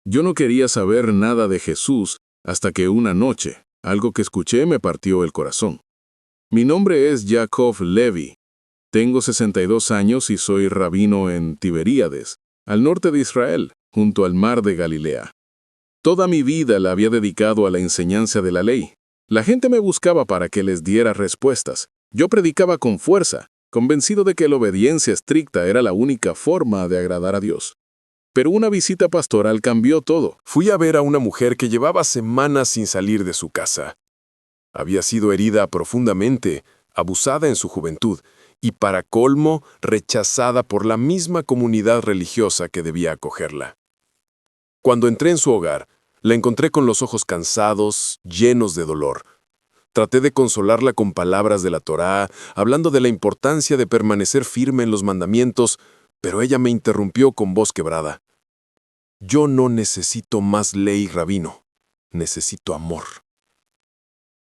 Yo no quería saber nada de Jesús hasta que una noche, algo que escuché me partió el corazón. Mi nombre es Yaakov Levi. Tengo 62 años y soy rabino en Tiberíades, al norte de Israel, junto al mar de Galilea. Toda mi vida la había dedicado a la enseñanza de la ley. La gente me buscaba para que les diera respuestas. Yo predicaba con fuerza, convencido de que la obediencia estricta era la única forma de agradar a Dios. Pero una visita pastoral cambió todo. Fui a ver a una mujer que llevaba semanas sin salir de su casa. Había sido herida profundamente, abusada en su juventud y, para colmo, rechazada por la misma comunidad religiosa que debía acogerla. Cuando entré en su hogar, la encontré con los ojos cansados, llenos de dolor. Traté de consolarla con palabras de la Torá, hablando de la importancia de permanecer firme en los mandamientos, pero ella me interrumpió con voz quebrada. Yo no necesito más ley, rabino. Necesito amor.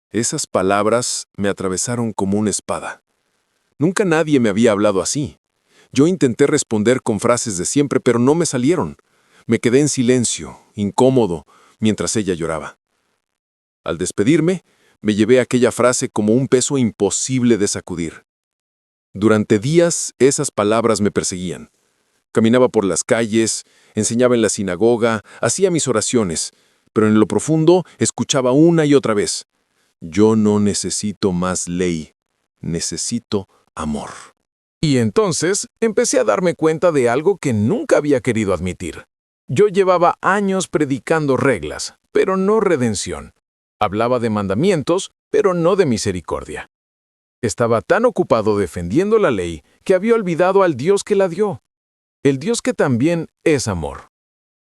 Esas palabras me atravesaron como una espada. Nunca nadie me había hablado así. Yo intenté responder con frases de siempre, pero no me salieron. Me quedé en silencio, incómodo, mientras ella lloraba. Al despedirme, me llevé aquella frase como un peso imposible de sacudir. Durante días, esas palabras me perseguían. Caminaba por las calles, enseñaba en la sinagoga, hacía mis oraciones, pero en lo profundo escuchaba una y otra vez: yo no necesito más ley, necesito amor. Y entonces empecé a darme cuenta de algo que nunca había querido admitir. Yo llevaba años predicando reglas, pero no redención. Hablaba de mandamientos, pero no de misericordia. Estaba tan ocupado defendiendo la ley que había olvidado al Dios que la dio. El Dios que también es amor.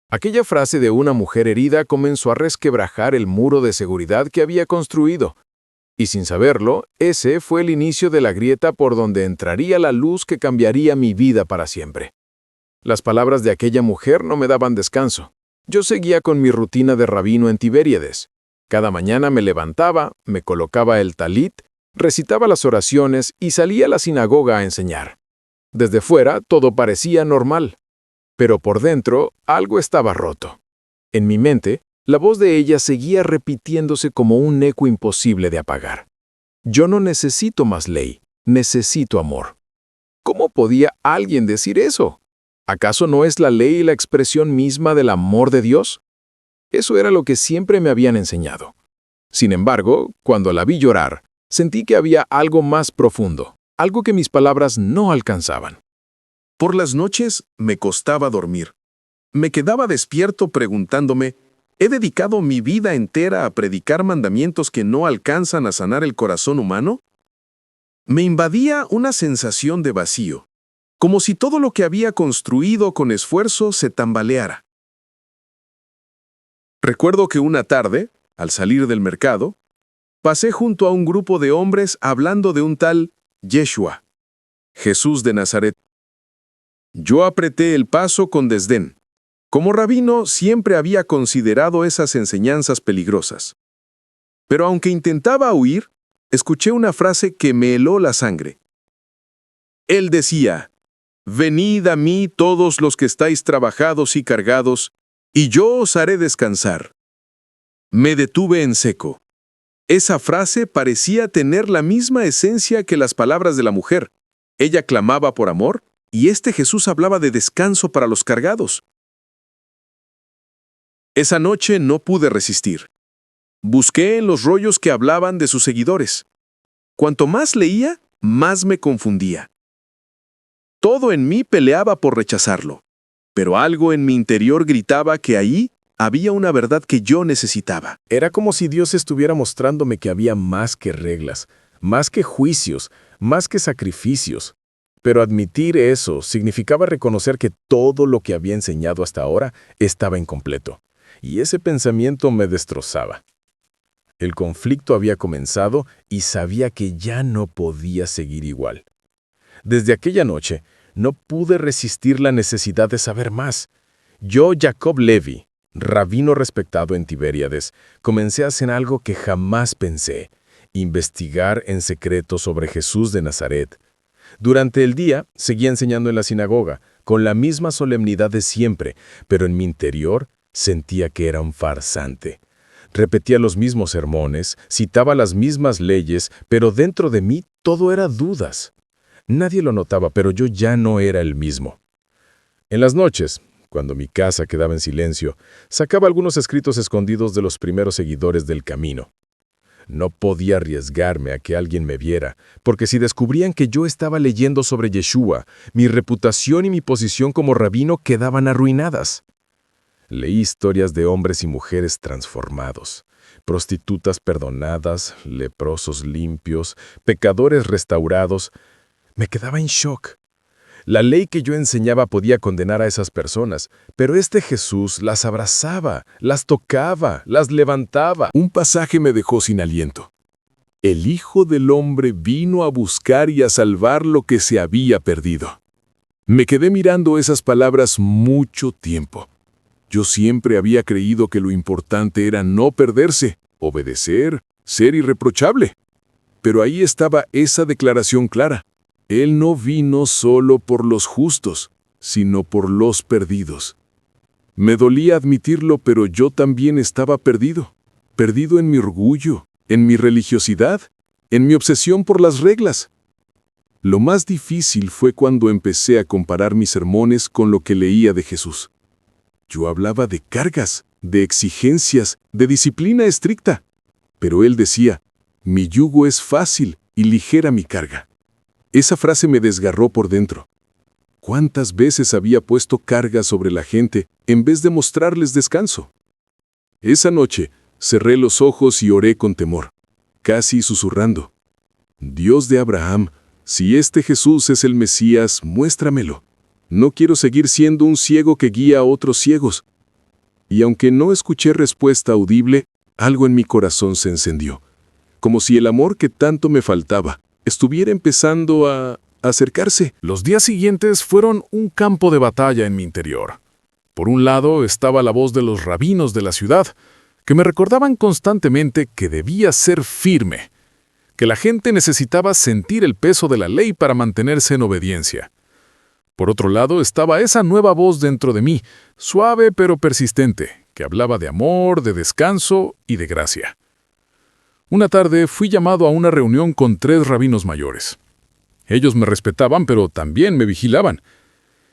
Aquella frase de una mujer herida comenzó a resquebrajar el muro de seguridad que había construido. Y sin saberlo, ese fue el inicio de la grieta por donde entraría la luz que cambiaría mi vida para siempre. Las palabras de aquella mujer no me daban descanso. Yo seguía con mi rutina de rabino en Tiberíades. Cada mañana me levantaba, me colocaba el talit, recitaba las oraciones y salía a la sinagoga a enseñar. Desde fuera todo parecía normal, pero por dentro algo estaba roto. En mi mente, la voz de ella seguía repitiéndose como un eco imposible de apagar. Yo no necesito más ley, necesito amor. ¿Cómo podía alguien decir eso? ¿Acaso no es la ley la expresión misma del amor de Dios? Eso era lo que siempre me habían enseñado. Sin embargo, cuando la vi llorar, sentí que había algo más profundo, algo que mis palabras no alcanzaban. Por las noches me costaba dormir. Me quedaba despierto preguntándome: ¿he dedicado mi vida entera a predicar mandamientos que no alcanzan a sanar el corazón humano? Me invadía una sensación de vacío, como si todo lo que había construido con esfuerzo se tambaleara. Recuerdo que una tarde, al salir del mercado, pasé junto a un grupo de hombres hablando de un tal Yeshua, Jesús de Nazaret. Yo apreté el paso con desdén. Como rabino siempre había considerado esas enseñanzas peligrosas. Pero aunque intentaba huir, escuché una frase que me heló la sangre. Él decía: «Venid a mí todos los que estáis trabajados y cargados, y yo os haré descansar». Me detuve en seco. Esa frase parecía tener la misma esencia que las palabras de la mujer. Ella clamaba por amor, y este Jesús hablaba de descanso para los cargados. Esa noche no pude resistir. Busqué en los rollos que hablaban de sus seguidores. Cuanto más leía, más me confundía. Todo en mí peleaba por rechazarlo, pero algo en mi interior gritaba que ahí había una verdad que yo necesitaba. Era como si Dios estuviera mostrándome que había más que reglas, más que juicios, más que sacrificios. Pero admitir eso significaba reconocer que todo lo que había enseñado hasta ahora estaba incompleto. Y ese pensamiento me destrozaba. El conflicto había comenzado y sabía que ya no podía seguir igual. Desde aquella noche, no pude resistir la necesidad de saber más. Yo, Yaakov Levi, rabino respetado en Tiberíades, comencé a hacer algo que jamás pensé: investigar en secreto sobre Jesús de Nazaret. Durante el día, seguía enseñando en la sinagoga, con la misma solemnidad de siempre, pero en mi interior Sentía que era un farsante. Repetía los mismos sermones, citaba las mismas leyes, pero dentro de mí todo era dudas. Nadie lo notaba, pero yo ya no era el mismo. En las noches, cuando mi casa quedaba en silencio, sacaba algunos escritos escondidos de los primeros seguidores del camino. No podía arriesgarme a que alguien me viera, porque si descubrían que yo estaba leyendo sobre Yeshua, mi reputación y mi posición como rabino quedaban arruinadas. Leí historias de hombres y mujeres transformados, prostitutas perdonadas, leprosos limpios, pecadores restaurados. Me quedaba en shock. La ley que yo enseñaba podía condenar a esas personas, pero este Jesús las abrazaba, las tocaba, las levantaba. Un pasaje me dejó sin aliento. El Hijo del Hombre vino a buscar y a salvar lo que se había perdido. Me quedé mirando esas palabras mucho tiempo. Yo siempre había creído que lo importante era no perderse, obedecer, ser irreprochable. Pero ahí estaba esa declaración clara. Él no vino solo por los justos, sino por los perdidos. Me dolía admitirlo, pero yo también estaba perdido. Perdido en mi orgullo, en mi religiosidad, en mi obsesión por las reglas. Lo más difícil fue cuando empecé a comparar mis sermones con lo que leía de Jesús. Yo hablaba de cargas, de exigencias, de disciplina estricta. Pero él decía, mi yugo es fácil y ligera mi carga. Esa frase me desgarró por dentro. ¿Cuántas veces había puesto carga sobre la gente en vez de mostrarles descanso? Esa noche cerré los ojos y oré con temor, casi susurrando. Dios de Abraham, si este Jesús es el Mesías, muéstramelo. No quiero seguir siendo un ciego que guía a otros ciegos. Y aunque no escuché respuesta audible, algo en mi corazón se encendió, como si el amor que tanto me faltaba estuviera empezando a acercarse. Los días siguientes fueron un campo de batalla en mi interior. Por un lado estaba la voz de los rabinos de la ciudad, que me recordaban constantemente que debía ser firme, que la gente necesitaba sentir el peso de la ley para mantenerse en obediencia. Por otro lado estaba esa nueva voz dentro de mí, suave pero persistente, que hablaba de amor, de descanso y de gracia. Una tarde fui llamado a una reunión con 3 rabinos mayores. Ellos me respetaban, pero también me vigilaban.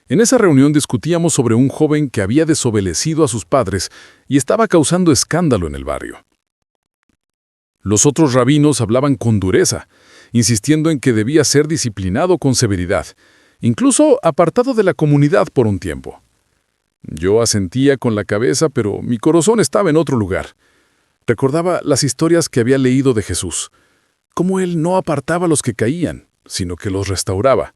En esa reunión discutíamos sobre un joven que había desobedecido a sus padres y estaba causando escándalo en el barrio. Los otros rabinos hablaban con dureza, insistiendo en que debía ser disciplinado con severidad, incluso apartado de la comunidad por un tiempo. Yo asentía con la cabeza, pero mi corazón estaba en otro lugar. Recordaba las historias que había leído de Jesús, cómo él no apartaba a los que caían, sino que los restauraba.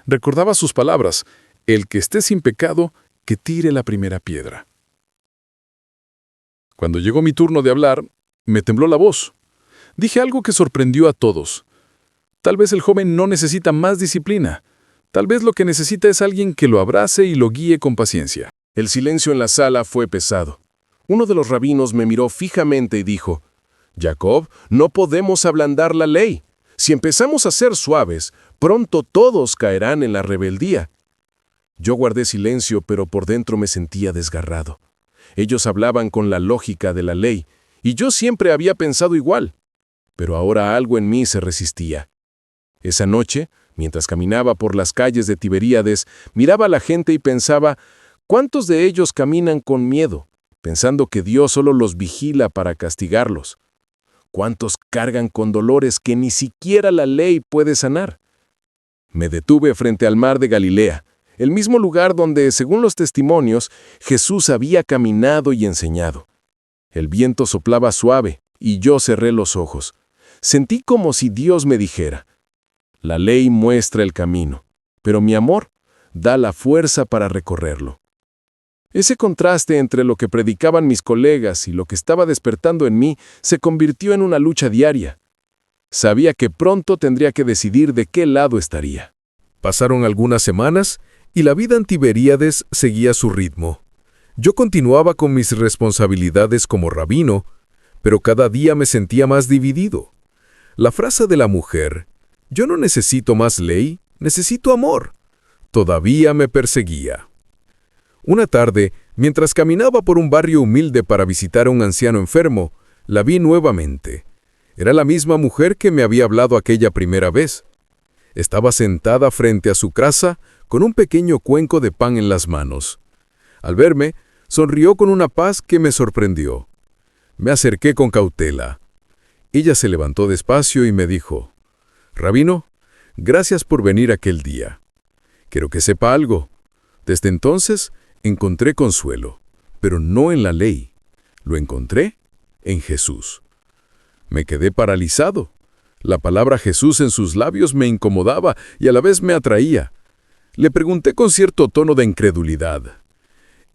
Recordaba sus palabras, el que esté sin pecado, que tire la primera piedra. Cuando llegó mi turno de hablar, me tembló la voz. Dije algo que sorprendió a todos. Tal vez el joven no necesita más disciplina. Tal vez lo que necesita es alguien que lo abrace y lo guíe con paciencia. El silencio en la sala fue pesado. Uno de los rabinos me miró fijamente y dijo, Jacob, no podemos ablandar la ley. Si empezamos a ser suaves, pronto todos caerán en la rebeldía. Yo guardé silencio, pero por dentro me sentía desgarrado. Ellos hablaban con la lógica de la ley, y yo siempre había pensado igual. Pero ahora algo en mí se resistía. Esa noche, mientras caminaba por las calles de Tiberíades, miraba a la gente y pensaba, ¿cuántos de ellos caminan con miedo, pensando que Dios solo los vigila para castigarlos? ¿Cuántos cargan con dolores que ni siquiera la ley puede sanar? Me detuve frente al mar de Galilea, el mismo lugar donde, según los testimonios, Jesús había caminado y enseñado. El viento soplaba suave y yo cerré los ojos. Sentí como si Dios me dijera, la ley muestra el camino, pero mi amor da la fuerza para recorrerlo. Ese contraste entre lo que predicaban mis colegas y lo que estaba despertando en mí se convirtió en una lucha diaria. Sabía que pronto tendría que decidir de qué lado estaría. Pasaron algunas semanas y la vida en Tiberíades seguía su ritmo. Yo continuaba con mis responsabilidades como rabino, pero cada día me sentía más dividido. La frase de la mujer, yo no necesito más ley, necesito amor, todavía me perseguía. Una tarde, Mientras caminaba por un barrio humilde para visitar a un anciano enfermo, la vi nuevamente. Era la misma mujer que me había hablado aquella primera vez. Estaba sentada frente a su casa con un pequeño cuenco de pan en las manos. Al verme, sonrió con una paz que me sorprendió. Me acerqué con cautela. Ella se levantó despacio y me dijo: «Rabino, gracias por venir aquel día. Quiero que sepa algo. Desde entonces encontré consuelo, pero no en la ley. Lo encontré en Jesús». Me quedé paralizado. La palabra Jesús en sus labios me incomodaba y a la vez me atraía. Le pregunté con cierto tono de incredulidad: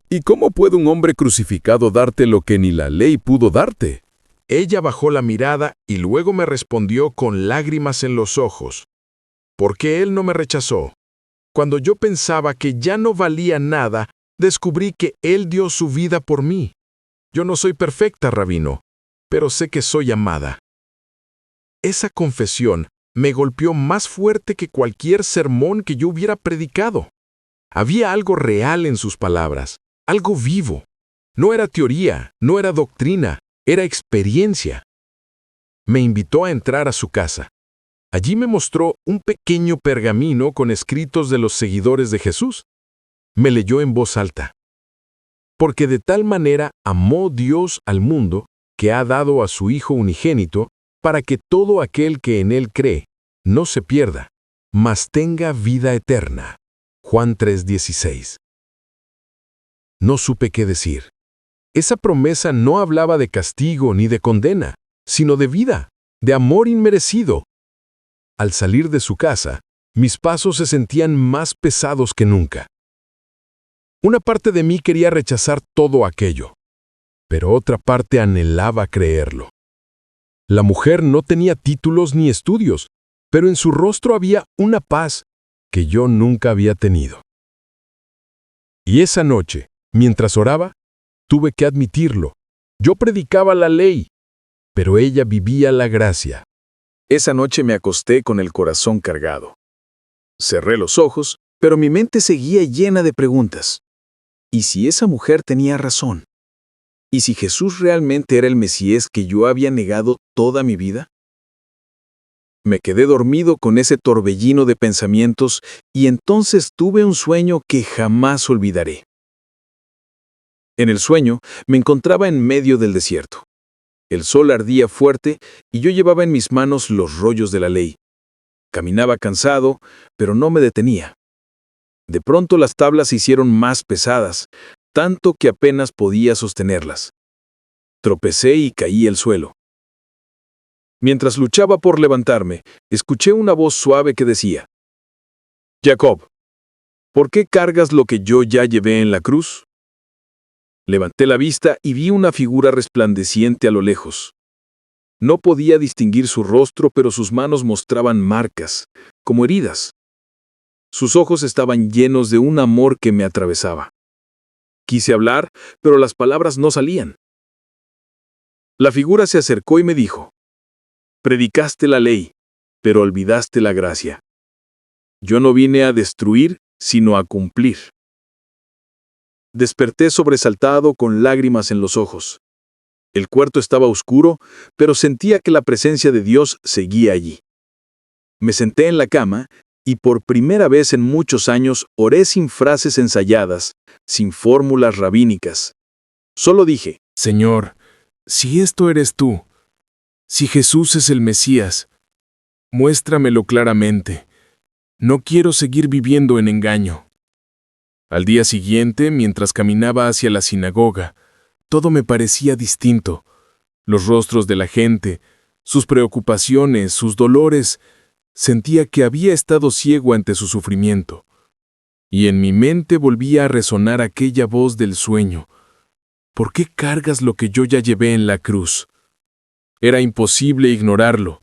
«¿Y cómo puede un hombre crucificado darte lo que ni la ley pudo darte?». Ella bajó la mirada y luego me respondió con lágrimas en los ojos: «¿Por qué él no me rechazó? Cuando yo pensaba que ya no valía nada, descubrí que él dio su vida por mí. Yo no soy perfecta, rabino, pero sé que soy amada». Esa confesión me golpeó más fuerte que cualquier sermón que yo hubiera predicado. Había algo real en sus palabras, algo vivo. No era teoría, no era doctrina, era experiencia. Me invitó a entrar a su casa. Allí me mostró un pequeño pergamino con escritos de los seguidores de Jesús. Me leyó en voz alta: «Porque de tal manera amó Dios al mundo, que ha dado a su Hijo unigénito, para que todo aquel que en él cree no se pierda, mas tenga vida eterna». Juan 3:16. No supe qué decir. Esa promesa no hablaba de castigo ni de condena, sino de vida, de amor inmerecido. Al salir de su casa, mis pasos se sentían más pesados que nunca. Una parte de mí quería rechazar todo aquello, pero otra parte anhelaba creerlo. La mujer no tenía títulos ni estudios, pero en su rostro había una paz que yo nunca había tenido. Y esa noche, mientras oraba, tuve que admitirlo. Yo predicaba la ley, pero ella vivía la gracia. Esa noche me acosté con el corazón cargado. Cerré los ojos, pero mi mente seguía llena de preguntas. ¿Y si esa mujer tenía razón? ¿Y si Jesús realmente era el Mesías que yo había negado toda mi vida? Me quedé dormido con ese torbellino de pensamientos y entonces tuve un sueño que jamás olvidaré. En el sueño me encontraba en medio del desierto. El sol ardía fuerte y yo llevaba en mis manos los rollos de la ley. Caminaba cansado, pero no me detenía. De pronto las tablas se hicieron más pesadas, tanto que apenas podía sostenerlas. Tropecé y caí al suelo. Mientras luchaba por levantarme, escuché una voz suave que decía: «Jacob, ¿por qué cargas lo que yo ya llevé en la cruz?». Levanté la vista y vi una figura resplandeciente a lo lejos. No podía distinguir su rostro, pero sus manos mostraban marcas, como heridas. Sus ojos estaban llenos de un amor que me atravesaba. Quise hablar, pero las palabras no salían. La figura se acercó y me dijo: «Predicaste la ley, pero olvidaste la gracia. Yo no vine a destruir, sino a cumplir». Desperté sobresaltado con lágrimas en los ojos. El cuarto estaba oscuro, pero sentía que la presencia de Dios seguía allí. Me senté en la cama y por primera vez en muchos años oré sin frases ensayadas, sin fórmulas rabínicas. Solo dije: «Señor, si esto eres tú, si Jesús es el Mesías, muéstramelo claramente. No quiero seguir viviendo en engaño». Al día siguiente, mientras caminaba hacia la sinagoga, todo me parecía distinto. Los rostros de la gente, sus preocupaciones, sus dolores. Sentía que había estado ciego ante su sufrimiento. Y en mi mente volvía a resonar aquella voz del sueño: «¿Por qué cargas lo que yo ya llevé en la cruz?». Era imposible ignorarlo.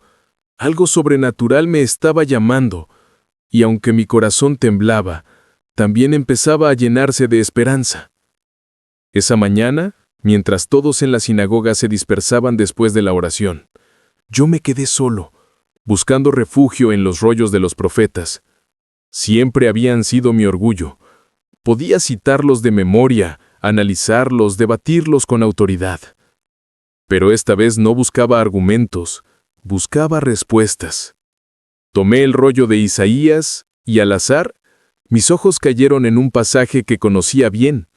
Algo sobrenatural me estaba llamando, y aunque mi corazón temblaba, también empezaba a llenarse de esperanza. Esa mañana, mientras todos en la sinagoga se dispersaban después de la oración, yo me quedé solo, buscando refugio en los rollos de los profetas. Siempre habían sido mi orgullo. Podía citarlos de memoria, analizarlos, debatirlos con autoridad. Pero esta vez no buscaba argumentos, buscaba respuestas. Tomé el rollo de Isaías y al azar, mis ojos cayeron en un pasaje que conocía bien,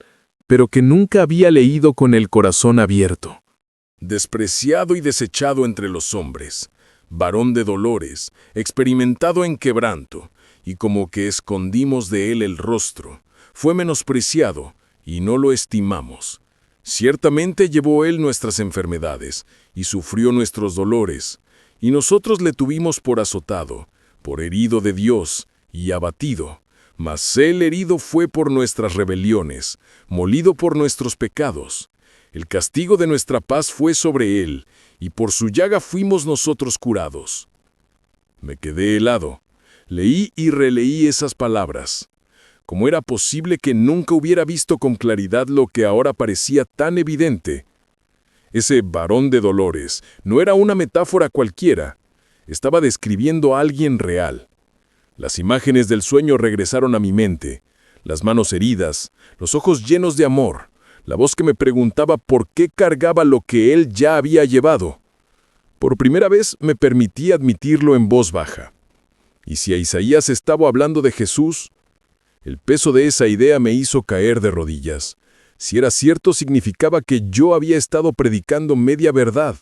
pero que nunca había leído con el corazón abierto. Despreciado y desechado entre los hombres, varón de dolores, experimentado en quebranto, y como que escondimos de él el rostro, fue menospreciado y no lo estimamos. Ciertamente llevó él nuestras enfermedades y sufrió nuestros dolores, y nosotros le tuvimos por azotado, por herido de Dios y abatido. Mas él herido fue por nuestras rebeliones, molido por nuestros pecados. El castigo de nuestra paz fue sobre él, y por su llaga fuimos nosotros curados. Me quedé helado. Leí y releí esas palabras. ¿Cómo era posible que nunca hubiera visto con claridad lo que ahora parecía tan evidente? Ese varón de dolores no era una metáfora cualquiera. Estaba describiendo a alguien real. Las imágenes del sueño regresaron a mi mente, las manos heridas, los ojos llenos de amor, la voz que me preguntaba por qué cargaba lo que él ya había llevado. Por primera vez me permití admitirlo en voz baja. Y si a Isaías estaba hablando de Jesús, el peso de esa idea me hizo caer de rodillas. Si era cierto, significaba que yo había estado predicando media verdad,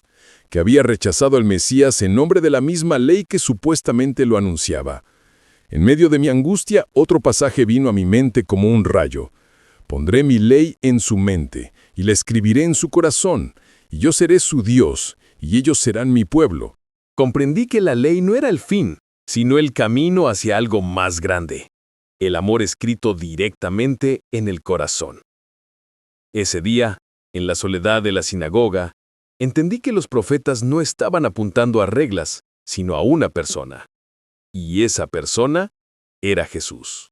que había rechazado al Mesías en nombre de la misma ley que supuestamente lo anunciaba. En medio de mi angustia, otro pasaje vino a mi mente como un rayo. Pondré mi ley en su mente, y la escribiré en su corazón, y yo seré su Dios, y ellos serán mi pueblo. Comprendí que la ley no era el fin, sino el camino hacia algo más grande. El amor escrito directamente en el corazón. Ese día, en la soledad de la sinagoga, entendí que los profetas no estaban apuntando a reglas, sino a una persona. Y esa persona era Jesús.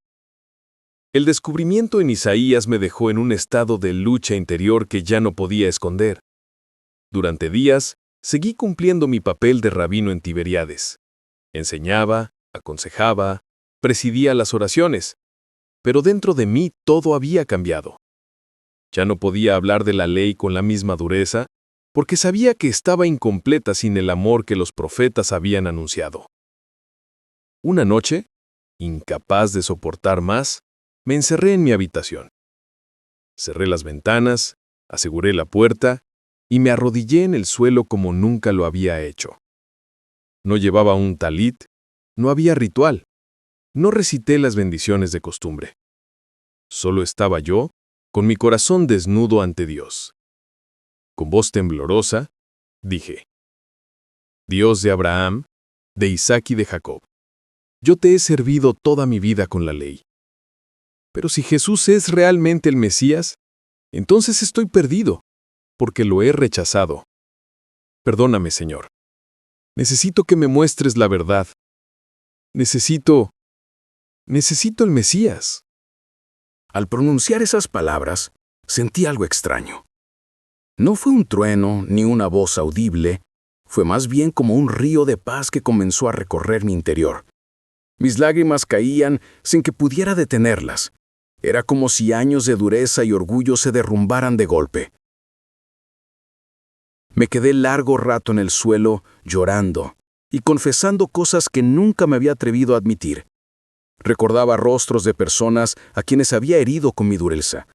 El descubrimiento en Isaías me dejó en un estado de lucha interior que ya no podía esconder. Durante días, seguí cumpliendo mi papel de rabino en Tiberíades. Enseñaba, aconsejaba, presidía las oraciones, pero dentro de mí todo había cambiado. Ya no podía hablar de la ley con la misma dureza, porque sabía que estaba incompleta sin el amor que los profetas habían anunciado. Una noche, incapaz de soportar más, me encerré en mi habitación. Cerré las ventanas, aseguré la puerta y me arrodillé en el suelo como nunca lo había hecho. No llevaba un talit, no había ritual, no recité las bendiciones de costumbre. Solo estaba yo, con mi corazón desnudo ante Dios. Con voz temblorosa, dije: Dios de Abraham, de Isaac y de Jacob, yo te he servido toda mi vida con la ley. Pero si Jesús es realmente el Mesías, entonces estoy perdido, porque lo he rechazado. Perdóname, Señor. Necesito que me muestres la verdad. Necesito el Mesías. Al pronunciar esas palabras, sentí algo extraño. No fue un trueno ni una voz audible, fue más bien como un río de paz que comenzó a recorrer mi interior. Mis lágrimas caían sin que pudiera detenerlas. Era como si años de dureza y orgullo se derrumbaran de golpe. Me quedé largo rato en el suelo, llorando y confesando cosas que nunca me había atrevido a admitir. Recordaba rostros de personas a quienes había herido con mi dureza,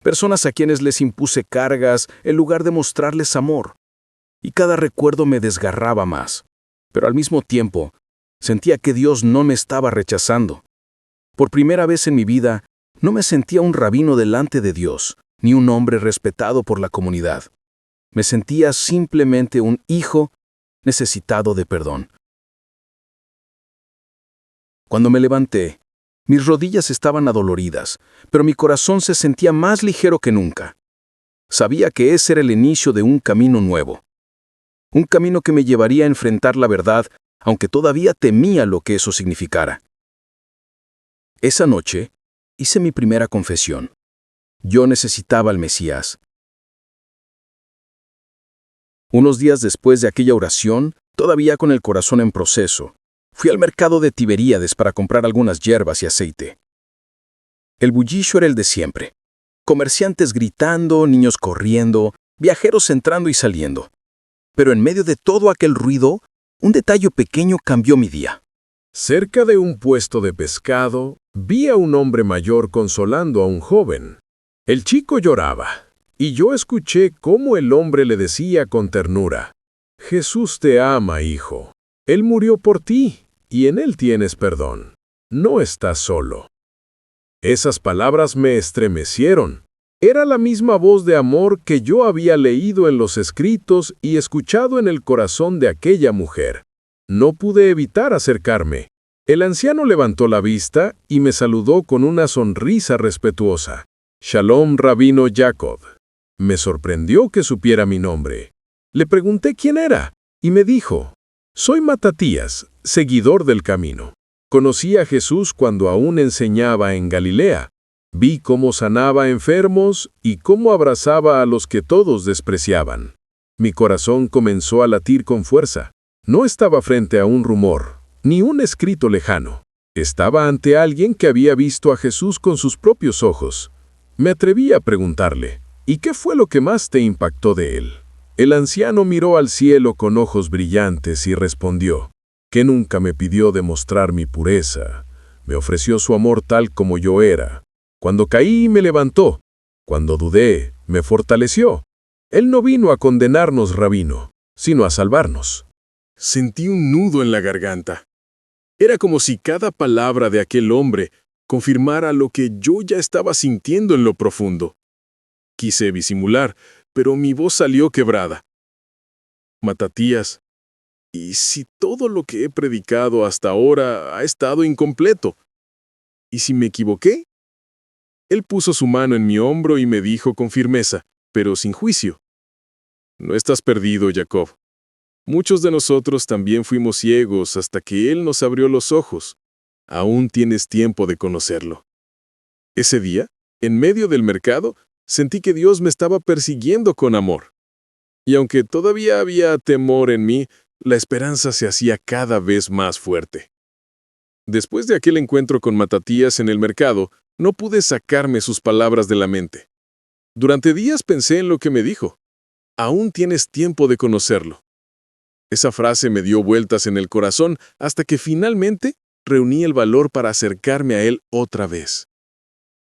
personas a quienes les impuse cargas en lugar de mostrarles amor. Y cada recuerdo me desgarraba más, pero al mismo tiempo sentía que Dios no me estaba rechazando. Por primera vez en mi vida, no me sentía un rabino delante de Dios, ni un hombre respetado por la comunidad. Me sentía simplemente un hijo necesitado de perdón. Cuando me levanté, mis rodillas estaban adoloridas, pero mi corazón se sentía más ligero que nunca. Sabía que ese era el inicio de un camino nuevo. Un camino que me llevaría a enfrentar la verdad, aunque todavía temía lo que eso significara. Esa noche, hice mi primera confesión. Yo necesitaba al Mesías. Unos días después de aquella oración, todavía con el corazón en proceso, fui al mercado de Tiberíades para comprar algunas hierbas y aceite. El bullicio era el de siempre. Comerciantes gritando, niños corriendo, viajeros entrando y saliendo. Pero en medio de todo aquel ruido, un detalle pequeño cambió mi día. Cerca de un puesto de pescado, vi a un hombre mayor consolando a un joven. El chico lloraba, y yo escuché cómo el hombre le decía con ternura: Jesús te ama, hijo. Él murió por ti, y en él tienes perdón. No estás solo. Esas palabras me estremecieron. Era la misma voz de amor que yo había leído en los escritos y escuchado en el corazón de aquella mujer. No pude evitar acercarme. El anciano levantó la vista y me saludó con una sonrisa respetuosa. Shalom, Rabino Jacob. Me sorprendió que supiera mi nombre. Le pregunté quién era, y me dijo: soy Matatías, seguidor del camino. Conocí a Jesús cuando aún enseñaba en Galilea. Vi cómo sanaba enfermos y cómo abrazaba a los que todos despreciaban. Mi corazón comenzó a latir con fuerza. No estaba frente a un rumor, ni un escrito lejano. Estaba ante alguien que había visto a Jesús con sus propios ojos. Me atreví a preguntarle: ¿y qué fue lo que más te impactó de él? El anciano miró al cielo con ojos brillantes y respondió: que nunca me pidió demostrar mi pureza. Me ofreció su amor tal como yo era. Cuando caí, me levantó. Cuando dudé, me fortaleció. Él no vino a condenarnos, Rabino, sino a salvarnos. Sentí un nudo en la garganta. Era como si cada palabra de aquel hombre confirmara lo que yo ya estaba sintiendo en lo profundo. Quise disimular, pero mi voz salió quebrada. Matatías, ¿y si todo lo que he predicado hasta ahora ha estado incompleto? ¿Y si me equivoqué? Él puso su mano en mi hombro y me dijo con firmeza, pero sin juicio: no estás perdido, Jacob. Muchos de nosotros también fuimos ciegos hasta que Él nos abrió los ojos. Aún tienes tiempo de conocerlo. Ese día, en medio del mercado, sentí que Dios me estaba persiguiendo con amor. Y aunque todavía había temor en mí, la esperanza se hacía cada vez más fuerte. Después de aquel encuentro con Matatías en el mercado, no pude sacarme sus palabras de la mente. Durante días pensé en lo que me dijo: aún tienes tiempo de conocerlo. Esa frase me dio vueltas en el corazón hasta que finalmente reuní el valor para acercarme a él otra vez.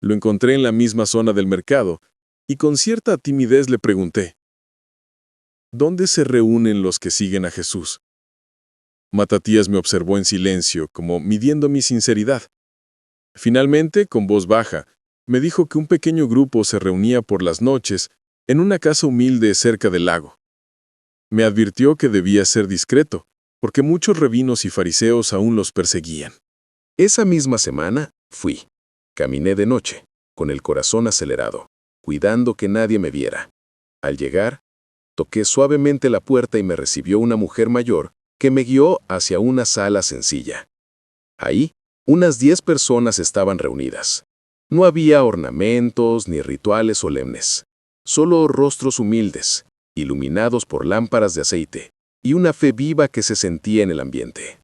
Lo encontré en la misma zona del mercado y con cierta timidez le pregunté: ¿dónde se reúnen los que siguen a Jesús? Matatías me observó en silencio, como midiendo mi sinceridad. Finalmente, con voz baja, me dijo que un pequeño grupo se reunía por las noches en una casa humilde cerca del lago. Me advirtió que debía ser discreto, porque muchos rabinos y fariseos aún los perseguían. Esa misma semana fui. Caminé de noche, con el corazón acelerado, cuidando que nadie me viera. Al llegar, toqué suavemente la puerta y me recibió una mujer mayor que me guió hacia una sala sencilla. Ahí, unas 10 personas estaban reunidas. No había ornamentos ni rituales solemnes, solo rostros humildes, iluminados por lámparas de aceite, y una fe viva que se sentía en el ambiente.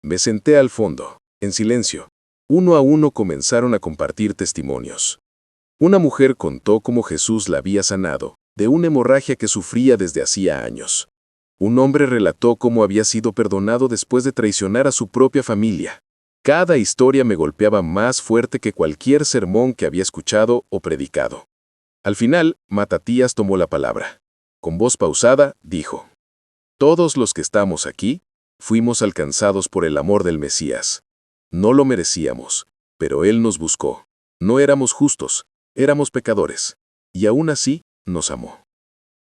Me senté al fondo, en silencio. Uno a uno comenzaron a compartir testimonios. Una mujer contó cómo Jesús la había sanado de una hemorragia que sufría desde hacía años. Un hombre relató cómo había sido perdonado después de traicionar a su propia familia. Cada historia me golpeaba más fuerte que cualquier sermón que había escuchado o predicado. Al final, Matatías tomó la palabra. Con voz pausada, dijo: todos los que estamos aquí, fuimos alcanzados por el amor del Mesías. No lo merecíamos, pero Él nos buscó. No éramos justos, éramos pecadores. Y aún así, nos amó.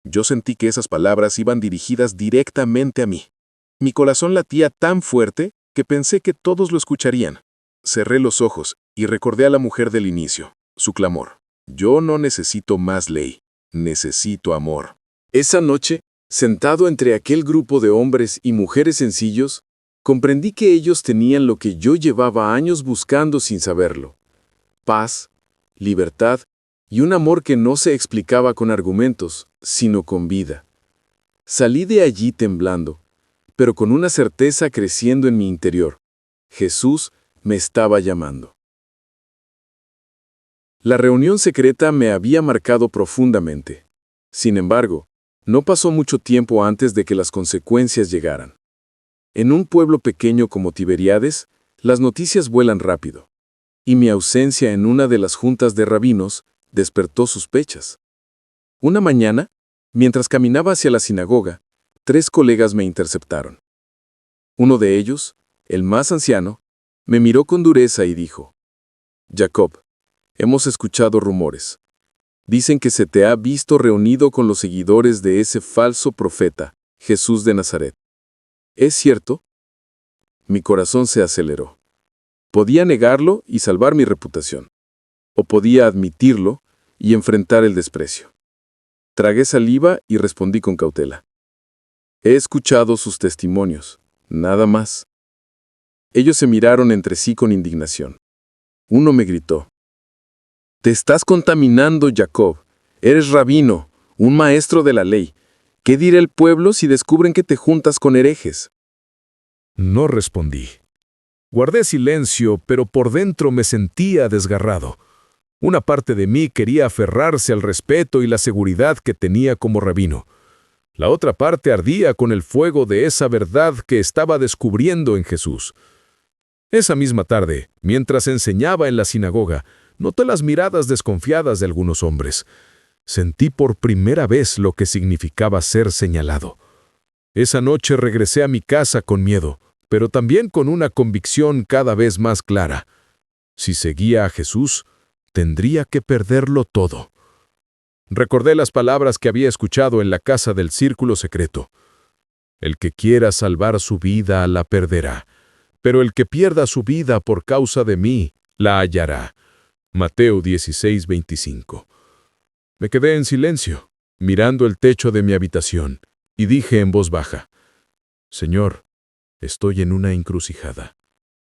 Yo sentí que esas palabras iban dirigidas directamente a mí. Mi corazón latía tan fuerte que pensé que todos lo escucharían. Cerré los ojos y recordé a la mujer del inicio, su clamor: yo no necesito más ley, necesito amor. Esa noche, sentado entre aquel grupo de hombres y mujeres sencillos, comprendí que ellos tenían lo que yo llevaba años buscando sin saberlo: paz, libertad y un amor que no se explicaba con argumentos, sino con vida. Salí de allí temblando, pero con una certeza creciendo en mi interior: Jesús me estaba llamando. La reunión secreta me había marcado profundamente. Sin embargo, no pasó mucho tiempo antes de que las consecuencias llegaran. En un pueblo pequeño como Tiberíades, las noticias vuelan rápido, y mi ausencia en una de las juntas de rabinos despertó sospechas. Una mañana, mientras caminaba hacia la sinagoga, 3 colegas me interceptaron. Uno de ellos, el más anciano, me miró con dureza y dijo: «Jacob, hemos escuchado rumores. Dicen que se te ha visto reunido con los seguidores de ese falso profeta, Jesús de Nazaret. ¿Es cierto?». Mi corazón se aceleró. Podía negarlo y salvar mi reputación, o podía admitirlo y enfrentar el desprecio. Tragué saliva y respondí con cautela: «He escuchado sus testimonios, nada más». Ellos se miraron entre sí con indignación. Uno me gritó: «Te estás contaminando, Jacob. Eres rabino, un maestro de la ley. ¿Qué dirá el pueblo si descubren que te juntas con herejes?». No respondí. Guardé silencio, pero por dentro me sentía desgarrado. Una parte de mí quería aferrarse al respeto y la seguridad que tenía como rabino. La otra parte ardía con el fuego de esa verdad que estaba descubriendo en Jesús. Esa misma tarde, mientras enseñaba en la sinagoga, noté las miradas desconfiadas de algunos hombres. Sentí por primera vez lo que significaba ser señalado. Esa noche regresé a mi casa con miedo, pero también con una convicción cada vez más clara. Si seguía a Jesús, tendría que perderlo todo. Recordé las palabras que había escuchado en la casa del círculo secreto. El que quiera salvar su vida la perderá, pero el que pierda su vida por causa de mí la hallará. Mateo 16:25. Me quedé en silencio, mirando el techo de mi habitación, y dije en voz baja: «Señor, estoy en una encrucijada.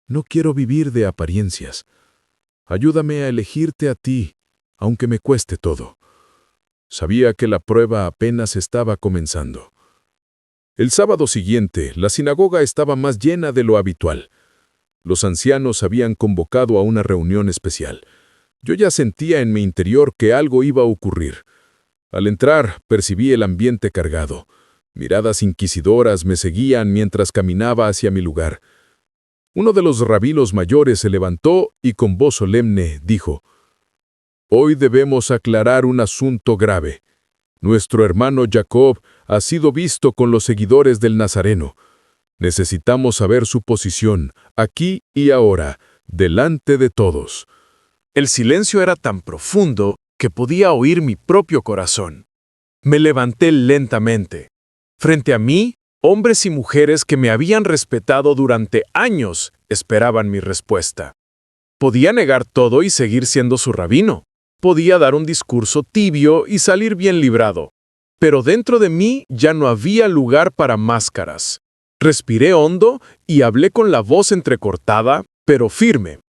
No quiero vivir de apariencias. Ayúdame a elegirte a ti, aunque me cueste todo». Sabía que la prueba apenas estaba comenzando. El sábado siguiente, la sinagoga estaba más llena de lo habitual. Los ancianos habían convocado a una reunión especial. Yo ya sentía en mi interior que algo iba a ocurrir. Al entrar, percibí el ambiente cargado. Miradas inquisidoras me seguían mientras caminaba hacia mi lugar. Uno de los rabinos mayores se levantó y con voz solemne dijo: «Hoy debemos aclarar un asunto grave. Nuestro hermano Jacob ha sido visto con los seguidores del Nazareno. Necesitamos saber su posición, aquí y ahora, delante de todos». El silencio era tan profundo que podía oír mi propio corazón. Me levanté lentamente. Frente a mí, hombres y mujeres que me habían respetado durante años esperaban mi respuesta. Podía negar todo y seguir siendo su rabino. Podía dar un discurso tibio y salir bien librado. Pero dentro de mí ya no había lugar para máscaras. Respiré hondo y hablé con la voz entrecortada, pero firme.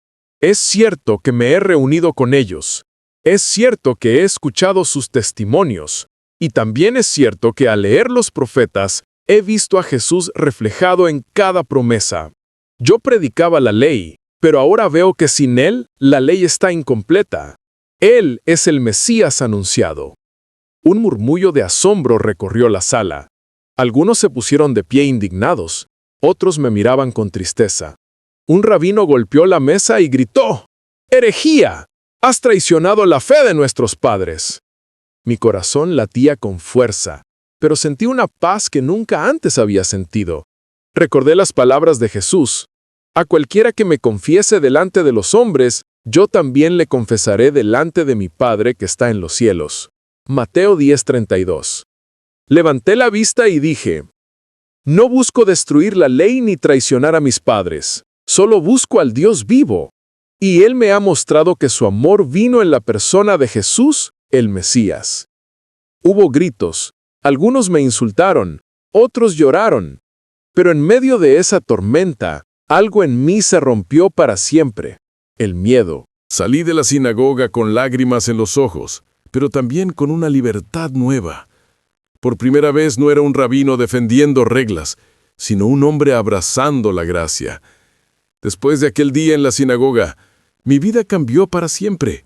Es cierto que me he reunido con ellos. Es cierto que he escuchado sus testimonios. Y también es cierto que al leer los profetas, he visto a Jesús reflejado en cada promesa. Yo predicaba la ley, pero ahora veo que sin él, la ley está incompleta. Él es el Mesías anunciado. Un murmullo de asombro recorrió la sala. Algunos se pusieron de pie indignados, otros me miraban con tristeza. Un rabino golpeó la mesa y gritó: «¡Herejía! ¡Has traicionado la fe de nuestros padres!». Mi corazón latía con fuerza, pero sentí una paz que nunca antes había sentido. Recordé las palabras de Jesús: «A cualquiera que me confiese delante de los hombres, yo también le confesaré delante de mi Padre que está en los cielos». Mateo 10:32. Levanté la vista y dije: «No busco destruir la ley ni traicionar a mis padres, solo busco al Dios vivo. Y Él me ha mostrado que su amor vino en la persona de Jesús, el Mesías». Hubo gritos, algunos me insultaron, otros lloraron. Pero en medio de esa tormenta, algo en mí se rompió para siempre: el miedo. Salí de la sinagoga con lágrimas en los ojos, pero también con una libertad nueva. Por primera vez no era un rabino defendiendo reglas, sino un hombre abrazando la gracia. Después de aquel día en la sinagoga, mi vida cambió para siempre.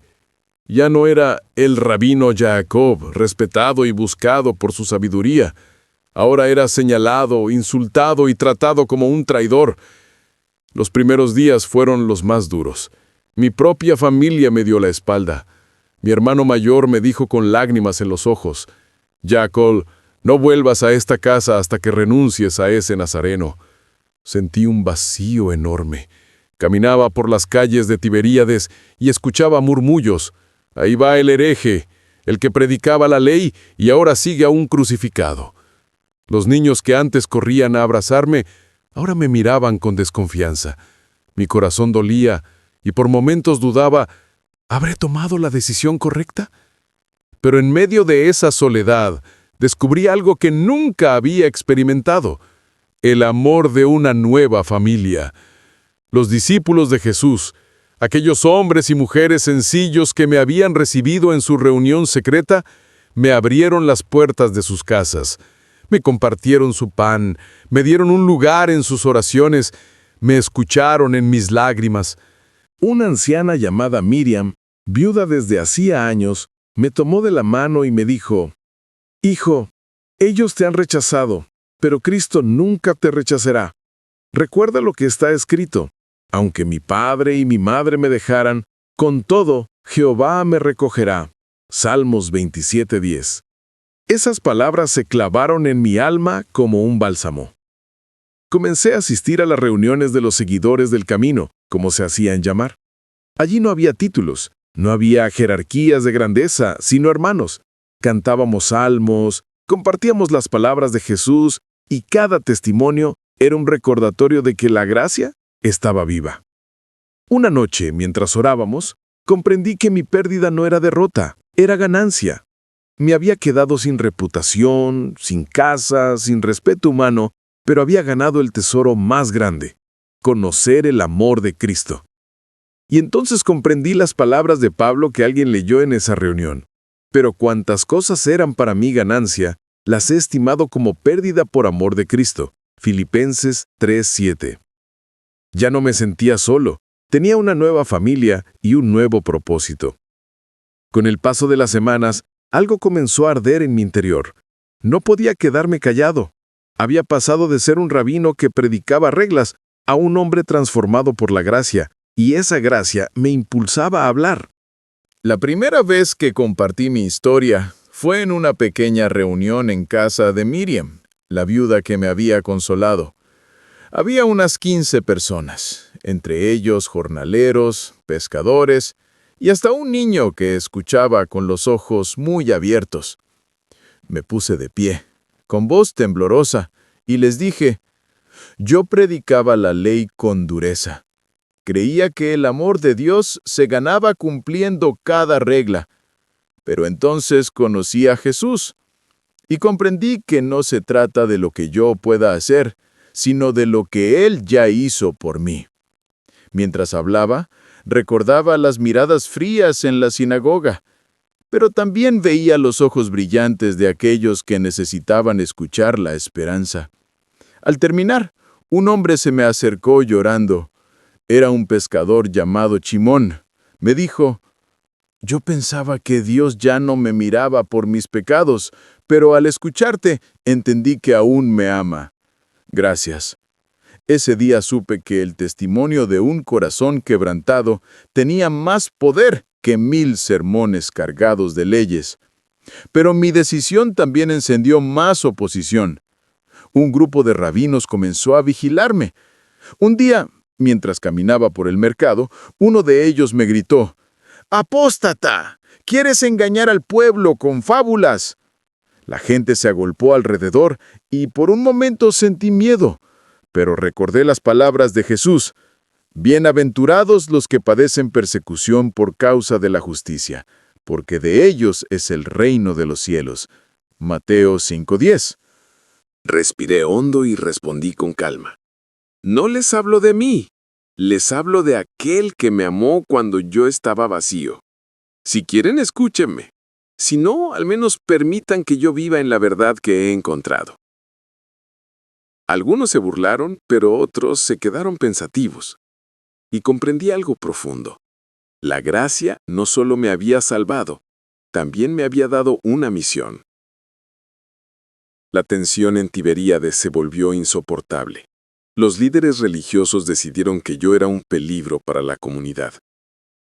Ya no era el rabino Jacob, respetado y buscado por su sabiduría. Ahora era señalado, insultado y tratado como un traidor. Los primeros días fueron los más duros. Mi propia familia me dio la espalda. Mi hermano mayor me dijo con lágrimas en los ojos: Jacob, no vuelvas a esta casa hasta que renuncies a ese nazareno. Sentí un vacío enorme. Caminaba por las calles de Tiberíades y escuchaba murmullos. Ahí va el hereje, el que predicaba la ley y ahora sigue aún crucificado. Los niños que antes corrían a abrazarme, ahora me miraban con desconfianza. Mi corazón dolía y por momentos dudaba: ¿habré tomado la decisión correcta? Pero en medio de esa soledad, descubrí algo que nunca había experimentado: el amor de una nueva familia. Los discípulos de Jesús, aquellos hombres y mujeres sencillos que me habían recibido en su reunión secreta, me abrieron las puertas de sus casas. Me compartieron su pan, me dieron un lugar en sus oraciones, me escucharon en mis lágrimas. Una anciana llamada Miriam, viuda desde hacía años, me tomó de la mano y me dijo: Hijo, ellos te han rechazado, pero Cristo nunca te rechazará. Recuerda lo que está escrito: aunque mi padre y mi madre me dejaran, con todo, Jehová me recogerá. Salmos 27:10. Esas palabras se clavaron en mi alma como un bálsamo. Comencé a asistir a las reuniones de los seguidores del camino, como se hacían llamar. Allí no había títulos, no había jerarquías de grandeza, sino hermanos. Cantábamos salmos, compartíamos las palabras de Jesús y cada testimonio era un recordatorio de que la gracia estaba viva. Una noche, mientras orábamos, comprendí que mi pérdida no era derrota, era ganancia. Me había quedado sin reputación, sin casa, sin respeto humano, pero había ganado el tesoro más grande: conocer el amor de Cristo. Y entonces comprendí las palabras de Pablo que alguien leyó en esa reunión: pero cuantas cosas eran para mí ganancia, las he estimado como pérdida por amor de Cristo. Filipenses 3:7. Ya no me sentía solo, tenía una nueva familia y un nuevo propósito. Con el paso de las semanas, algo comenzó a arder en mi interior. No podía quedarme callado. Había pasado de ser un rabino que predicaba reglas a un hombre transformado por la gracia, y esa gracia me impulsaba a hablar. La primera vez que compartí mi historia fue en una pequeña reunión en casa de Miriam, la viuda que me había consolado. Había unas 15 personas, entre ellos jornaleros, pescadores y hasta un niño que escuchaba con los ojos muy abiertos. Me puse de pie, con voz temblorosa, y les dije: yo predicaba la ley con dureza. Creía que el amor de Dios se ganaba cumpliendo cada regla. Pero entonces conocí a Jesús y comprendí que no se trata de lo que yo pueda hacer, sino de lo que Él ya hizo por mí. Mientras hablaba, recordaba las miradas frías en la sinagoga, pero también veía los ojos brillantes de aquellos que necesitaban escuchar la esperanza. Al terminar, un hombre se me acercó llorando. Era un pescador llamado Chimón. Me dijo: yo pensaba que Dios ya no me miraba por mis pecados, pero al escucharte entendí que aún me ama. Gracias. Ese día supe que el testimonio de un corazón quebrantado tenía más poder que 1000 sermones cargados de leyes. Pero mi decisión también encendió más oposición. Un grupo de rabinos comenzó a vigilarme. Un día, mientras caminaba por el mercado, uno de ellos me gritó: ¡apóstata! ¿Quieres engañar al pueblo con fábulas? La gente se agolpó alrededor y por un momento sentí miedo, pero recordé las palabras de Jesús: bienaventurados los que padecen persecución por causa de la justicia, porque de ellos es el reino de los cielos. Mateo 5:10. Respiré hondo y respondí con calma: no les hablo de mí, les hablo de aquel que me amó cuando yo estaba vacío. Si quieren, escúchenme. Si no, al menos permitan que yo viva en la verdad que he encontrado. Algunos se burlaron, pero otros se quedaron pensativos. Y comprendí algo profundo. La gracia no solo me había salvado, también me había dado una misión. La tensión en Tiberíades se volvió insoportable. Los líderes religiosos decidieron que yo era un peligro para la comunidad.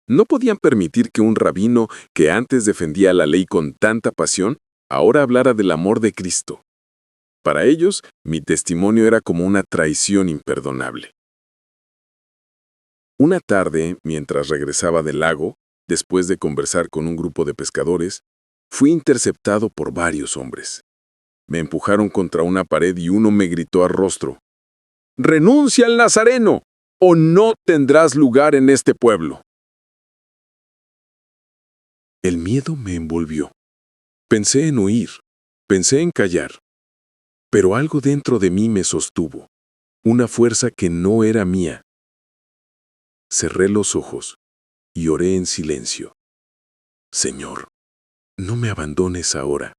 No podían permitir que un rabino que antes defendía la ley con tanta pasión, ahora hablara del amor de Cristo. Para ellos, mi testimonio era como una traición imperdonable. Una tarde, mientras regresaba del lago, después de conversar con un grupo de pescadores, fui interceptado por varios hombres. Me empujaron contra una pared y uno me gritó a rostro: «¡Renuncia al Nazareno, o no tendrás lugar en este pueblo!». El miedo me envolvió. Pensé en huir, pensé en callar. Pero algo dentro de mí me sostuvo, una fuerza que no era mía. Cerré los ojos y oré en silencio. Señor, no me abandones ahora.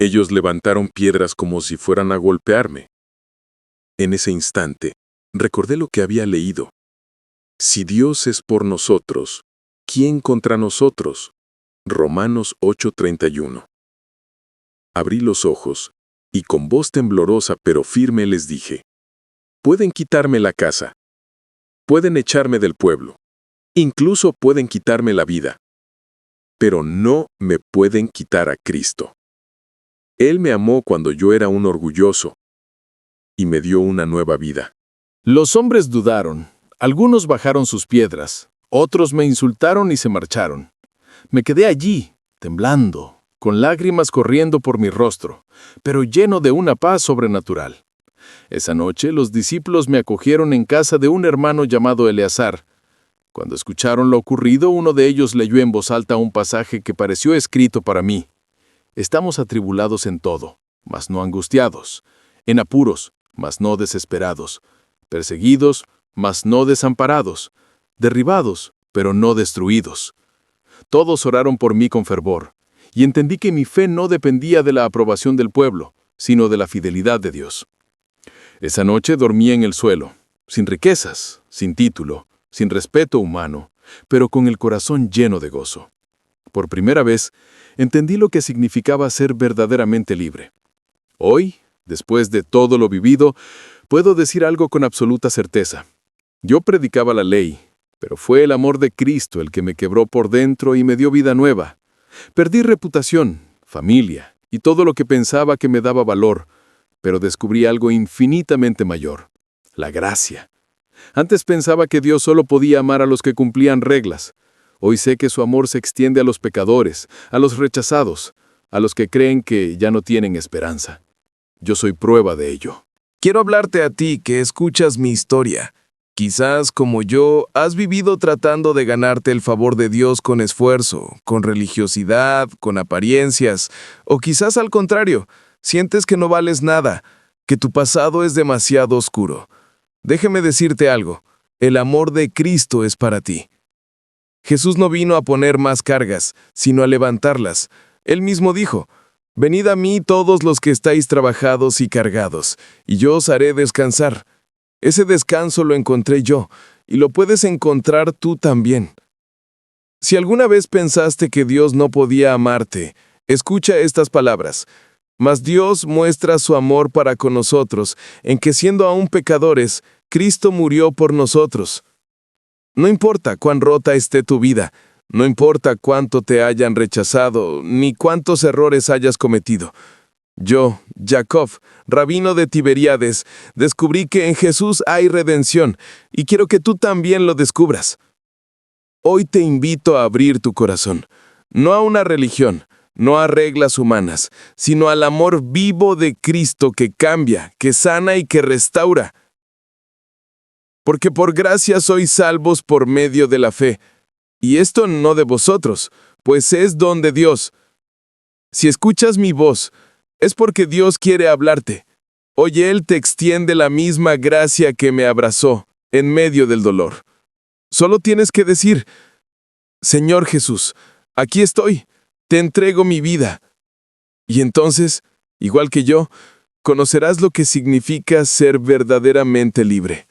Ellos levantaron piedras como si fueran a golpearme. En ese instante, recordé lo que había leído. Si Dios es por nosotros, ¿quién contra nosotros? Romanos 8:31. Abrí los ojos y con voz temblorosa pero firme les dije: pueden quitarme la casa, pueden echarme del pueblo, incluso pueden quitarme la vida, pero no me pueden quitar a Cristo. Él me amó cuando yo era un orgulloso y me dio una nueva vida. Los hombres dudaron. Algunos bajaron sus piedras, otros me insultaron y se marcharon. Me quedé allí, temblando, con lágrimas corriendo por mi rostro, pero lleno de una paz sobrenatural. Esa noche los discípulos me acogieron en casa de un hermano llamado Eleazar. Cuando escucharon lo ocurrido, uno de ellos leyó en voz alta un pasaje que pareció escrito para mí. Estamos atribulados en todo, mas no angustiados, en apuros, mas no desesperados, perseguidos, mas no desamparados, derribados, pero no destruidos. Todos oraron por mí con fervor, y entendí que mi fe no dependía de la aprobación del pueblo, sino de la fidelidad de Dios. Esa noche dormí en el suelo, sin riquezas, sin título, sin respeto humano, pero con el corazón lleno de gozo. Por primera vez, entendí lo que significaba ser verdaderamente libre. Hoy, después de todo lo vivido, puedo decir algo con absoluta certeza. Yo predicaba la ley, pero fue el amor de Cristo el que me quebró por dentro y me dio vida nueva. Perdí reputación, familia y todo lo que pensaba que me daba valor, pero descubrí algo infinitamente mayor: la gracia. Antes pensaba que Dios solo podía amar a los que cumplían reglas. Hoy sé que su amor se extiende a los pecadores, a los rechazados, a los que creen que ya no tienen esperanza. Yo soy prueba de ello. Quiero hablarte a ti que escuchas mi historia. Quizás, como yo, has vivido tratando de ganarte el favor de Dios con esfuerzo, con religiosidad, con apariencias, o quizás al contrario, sientes que no vales nada, que tu pasado es demasiado oscuro. Déjeme decirte algo: el amor de Cristo es para ti. Jesús no vino a poner más cargas, sino a levantarlas. Él mismo dijo: venid a mí todos los que estáis trabajados y cargados, y yo os haré descansar. Ese descanso lo encontré yo, y lo puedes encontrar tú también. Si alguna vez pensaste que Dios no podía amarte, escucha estas palabras. Mas Dios muestra su amor para con nosotros, en que siendo aún pecadores, Cristo murió por nosotros. No importa cuán rota esté tu vida, no importa cuánto te hayan rechazado, ni cuántos errores hayas cometido. Yo, Jacob, rabino de Tiberíades, descubrí que en Jesús hay redención, y quiero que tú también lo descubras. Hoy te invito a abrir tu corazón, no a una religión, no a reglas humanas, sino al amor vivo de Cristo que cambia, que sana y que restaura. Porque por gracia sois salvos por medio de la fe, y esto no de vosotros, pues es don de Dios. Si escuchas mi voz, es porque Dios quiere hablarte. Hoy Él te extiende la misma gracia que me abrazó en medio del dolor. Solo tienes que decir: Señor Jesús, aquí estoy, te entrego mi vida. Y entonces, igual que yo, conocerás lo que significa ser verdaderamente libre.